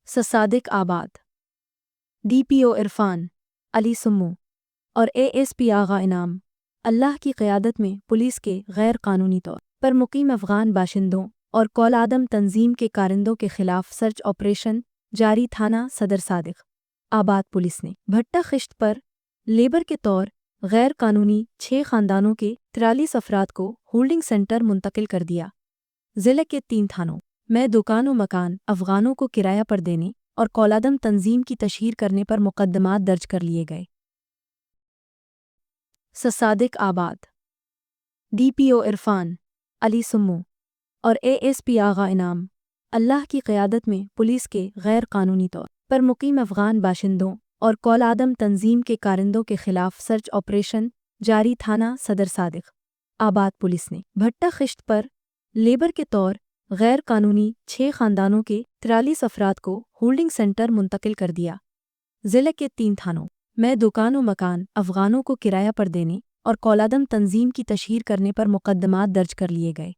صادق آباد، D P او عرفان علی سمو اور A S P آغا انعام اللہ کی قیادت میں پولیس کے غیر قانونی طور پر مقیم افغان باشندوں اور کالعدم تنظیم کے کارندوں کے خلاف سرچ آپریشن جاری تھانہ صدر صادق آباد پولیس نے بھٹہ خشت پر لیبر کے طور غیر قانونی 6 خاندانوں کے 43 افراد کو ہولڈنگ سینٹر منتقل کر دیا۔ ضلع کے 3 تھانوں میں دکان و مکان افغانوں کو کرایہ پر دینے اور کالعدم تنظیم کی تشہیر کرنے پر مقدمات درج کر لیے گئے۔ صادق آباد، ڈی پی او عرفان علی سمو اور اے ایس پی آغا انعام اللہ کی قیادت میں پولیس کے غیر قانونی طور پر مقیم افغان باشندوں اور کالعدم تنظیم کے کارندوں کے خلاف سرچ آپریشن جاری تھانہ صدر صادق آباد پولیس نے بھٹہ خشت پر لیبر کے طور غیر قانونی 6 خاندانوں کے 43 افراد کو ہولڈنگ سینٹر منتقل کر دیا۔ ضلع کے 3 تھانوں میں دکان و مکان افغانوں کو کرایہ پر دینے اور کالعدم تنظیم کی تشہیر کرنے پر مقدمات درج کر لیے گئے۔